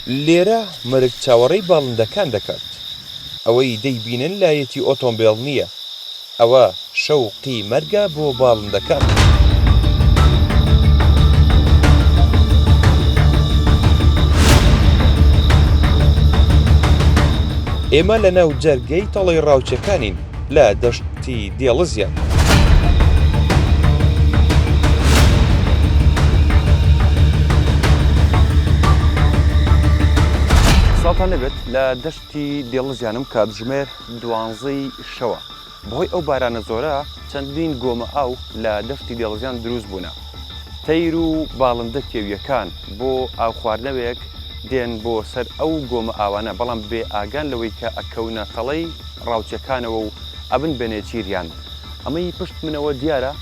لێرە مرگ چاوەڕێی باڵندەکان دەکات. ئەوەی دەیبینن لایەتی ئۆتۆمبیل نییە، ئەوە شەوقی مەرگە بۆ باڵندەکان. ئێمە لەناو جەرگەی تەڵەی ڕاوچەکانین لە دەشتی دێڵزیان. ساڵتان لەبێت لە دەشتی دێڵزیانم کاتژمێر 12 شەوە. بەهۆی ئەو بارانە زۆرە چەندین گۆمە ئاو لە دەشتی دێڵزیان دروست بوونە. تەیر و باڵندە کێویەکان بۆ ئاو خواردنەوەیەک دێن بۆ سەر ئەو گۆمە ئاوانە، بەڵام بێ ئاگان لەوەی کە ئەکەونە تەڵەی ڕاوچەکانەوە و ئەبن بەنێچیریان. ئەمەی پشت منەوە دیارە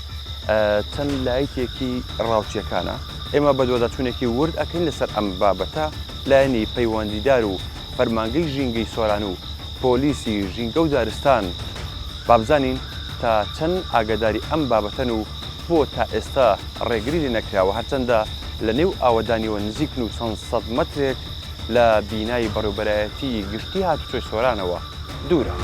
چەند لایەتێکی ڕاوچیەکانە. ئێمە بە دووەداچوونێکی ورد ئەکەین لەسەر ئەم بابەتە لایەنی پەیوەندیدار و فەرمانگەی ژینگەی سۆران و پۆلیسی ژینگە و دارستان بابزانین تا چەند ئاگاداری ئەم بابەتەن و بۆ تا ئێستا ڕێگری لێ نەکراوە، هەرچەندە لە نێو ئاوەدانیەوە نزیکن و چەند سەد مەترێک لە بینایی بەڕێوەبەرایەتی گشتی هاتوچۆی سۆرانەوە دوورە.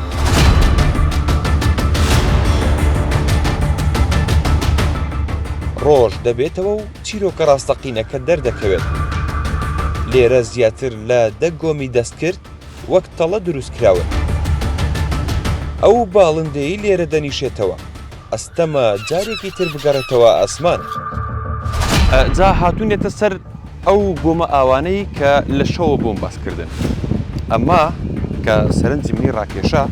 ڕۆژ دەبێتەوە و چیرۆکە ڕاستەقینەکە دەردەکەوێت. لێرە زیاتر لە 10 گۆمی دەستکرد وەک تەڵە دروست کراوە. ئەو باڵندەی لێرە دەنیشێتەوە. ئەستەمە جارێکی تر بگەڕێتەوە ئاسمان. جا هاتوونێتە سەر ئەو گۆمە ئاوانەی کە لە شەوە بۆم باسکردن. ئەمە کە سەرنجی منی ڕاکێشە،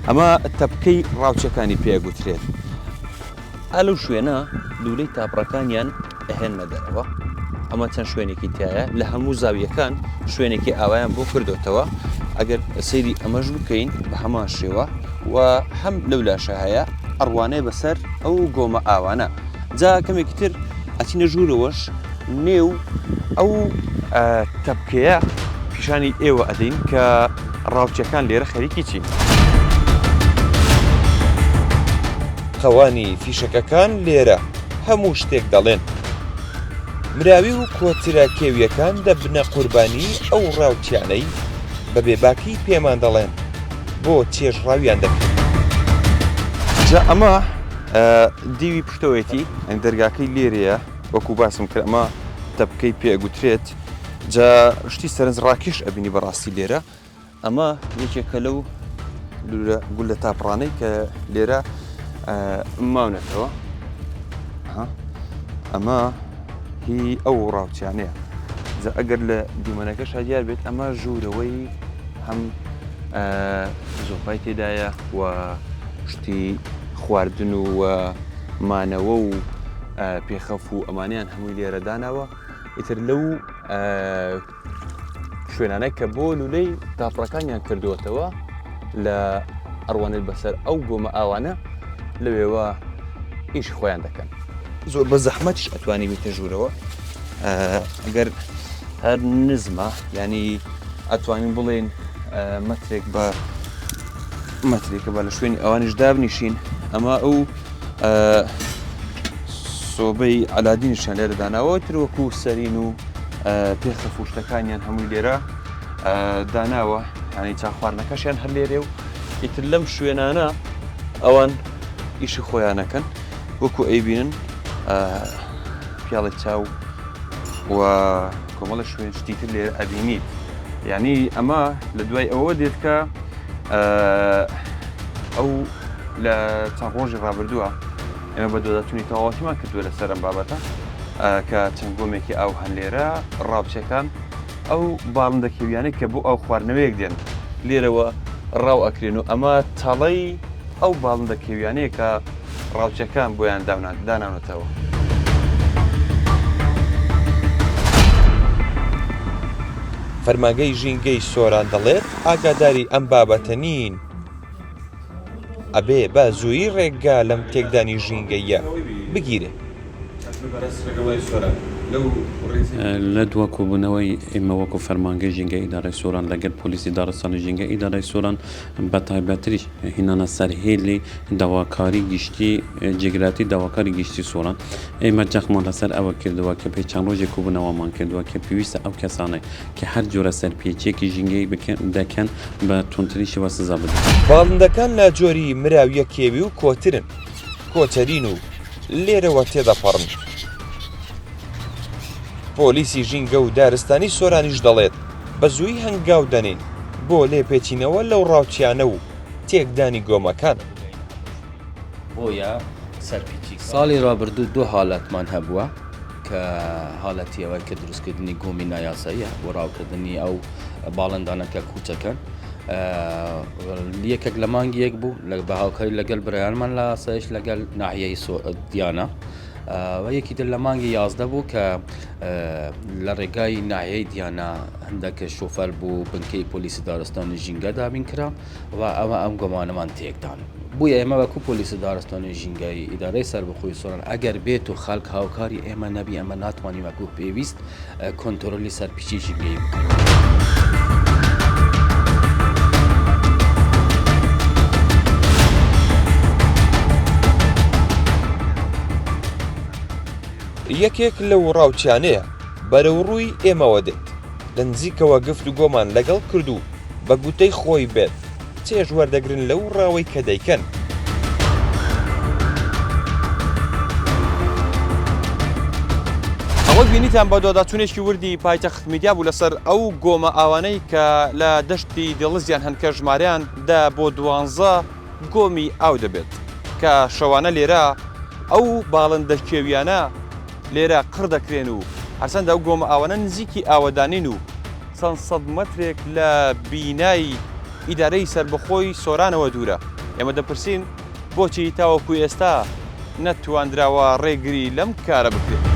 ئەمە تەپکەی ڕاوچەکانی پێگوترێت. ئەلەو شوێنە دوولەی تاپڕەکانیان ئەهێنە دەرەوە. ئەمە چەند شوێنێکی تایە لە هەموو زاویەکان شوێنێکی ئاوایان بۆ کردوتەوە. ئەگەر سەیری ئەمەش بکەین بە هەمان شێوە و هەم لەولاشە هەیە ئەڕوانەی بەسەر ئەو گۆمە ئاوانە. جا کەمێکی تر ئەچینە ژوورەوەش نێو ئەو تەپکەیە پیشانی ئێوە ئەدەین کە ڕاوچەکان لێرە خەریکی چین. خەوانی فیشەکەکان لێرە هەموو شتێک دەڵێن. مراوی و کۆترە کێویەکان دەبنە قوربانی ئەو ڕاوچیانەی بە بێباکی پێمان دەڵێن بۆ چێژڕاویان دەکەن. جا ئەمە دیوی پشتەوەیەتی دەرگاکەی لێرەیە، وەکو باسم کرد ئەمە تەپکەی پێگوترێت. جا شتی سەرنج ڕاکێش ئەبینی بەڕاستی لێرە. ئەمە یەکێکە لەو گول لە تاپڕانەی کە لێرە ماونەتەوە. ئەمە هی ئەو ڕاوچیانەیە. جا ئەگەر لە دیمەنەکەش دیار بێت ئەمە ژوورەوەی هەم زۆپای تێدایە و شتی خواردن و مانەوە و پێخەف و ئەمانیان هەمووی لێرە داناوە. ئیتر لەو شوێنانەی کە بۆ لولەی تاپڕەکانیان کردووەتەوە لە ئەڕوانێت بەسەر ئەو گۆمە ئاوانە لەوێوە ئیش خۆیان دەکەن. زۆر بە زەحمەتیش ئەتوانی بێتە ژوورەوە. ئەگەر هەر نزمە، ینی ئەتوانین بڵێن مەترێک بە مەترێکە بە لە شوێنی ئەوانیش دابنیشین. ئەمە ئەو سۆبەی ئالادینیشان لێرە داناوە، تر وەکو سەرین و پێخەف و شتەکانیان هەمووی لێرە داناوە، ینی چا خواردنەکەشیان هەر لێرێ و ئیتر لەم شوێنانە ئەوان ئیشی خۆیانەکەن وەکو ئەیبینن پیاڵی چاو و کۆمەڵە شوێن شتی تر لێرە ئەبینیت. یعنی ئەمە لە دوای ئەوە دێت کە ئەو لە چەند ڕۆژی ڕابردووە ئێمە بە دۆداتونی تەواوەتیمان کردووە لەسەر ئەم بابەتە کە چەند گۆمێکی ئاو هەن لێرە ڕاوچەکان ئەو باڵندە کێویانەی کە بۆ ئەو خواردنەوەیەک دێن لێرەوە ڕاو ئەکرێن و ئەمە تەڵەی ئەو باڵندە کێویانەیە کە ڕاوچەکان بۆیان داناونەتەوە. فەرمانگەی ژینگەی سۆران دەڵێت ئاگاداری ئەم بابەتە نین. ئەبێ بە زوویی ڕێگا لەم تێکدانی ژینگەیە بگیرێ. لە دووە کۆبوونەوەی ئێمە وەکو فەرمانگەی ژینگە ئیدارەی سۆران لەگەڵ پۆلیسی دارستانی ژینگە ئیدارەی سۆران بە تایبەتریش هینانە سەرهێلی داواکاری گشتی جێگراتی داواکاری گشتی سۆران ئێمە جەخمان لەسەر ئەوە کردووە کە پێی چەند ڕۆژێک کۆبوونەوەمان کردووە کە پێویستە ئەو کەسانەی کە هەر جۆرە سەرپێچێکی ژینگەی دەکەن بە تونتریشەوە سزا بدەن. باڵندەکان لە جۆری مراویە کێوی و کۆترن کۆتەرین و لێرەوە تێدەپەڕن. پۆلیسی ژینگە و دارستانی سۆرانیش دەڵێت بە زووی هەنگاو دەنین بۆ لێپێچینەوە لەو ڕاوچیانە و تێکدانی گۆمەکان. بۆیە سەرپیچی ساڵی ڕابردوو دوو حالەتمان هەبووە کە حالەتی ئەوەی کە دروستکردنی گۆمی نایاساییە بۆ ڕاوکردنی ئەو باڵندانەکە کوچەکەن. یەکێک لە مانگی یەک بوو بە هاوکاری لەگەڵ برایانمان لە ئاسایش لەگەڵ ناحیەی دیانە و یەکی تر لە مانگی 11 بوو کە لە ڕێگای ناحیەی دیانە هەندێک شۆفەر بوو بنکەی پۆلیسی دارستانی ژینگە دابین کرا و ئەوە ئەم گۆمانەمان تێکدان. بوویە ئێمە وەکو پۆلیسی دارستانی ژینگەی ئیدارەی سەربەخۆی سۆران ئەگەر بێت و خەڵک هاوکاری ئێمە نەبی ئەمە ناتوانین وەکو پێویست کۆنتڕۆلی سەرپیچی ژینگەی بکەین. یەکێک لەو ڕاوچیانەیە بەرەو ڕووی ئێمەوە دێت لە نزیکەوە گفت و گۆمان لەگەڵ کردو بە گوتەی خۆی بێت چێژ وەردەگرن لەو ڕاوەی کە دەیکەن. ئەوە بینیتان بە دۆداچوونێکی وردی پایتەخت میدیا بوو لەسەر ئەو گۆمە ئاوانەی کە لە دەشتی دڵزیان هەنکە ژمارەیان دا بۆ 12 گۆمی ئاو دەبێت کە شەوانە لێرە ئەو باڵندە کێویانە لێرە قڕ دەکرێن و هەرچەندە ئەو گۆمە ئاوانە نزیکی ئاوەدانین و چەند سەد مەترێک لە بینایی ئیدارەی سەربەخۆی سۆرانەوە دوورە. ئێمە دەپرسین بۆچی تاوەکو ئێستا نەتوانراوە ڕێگری لەم کارە بکرێت.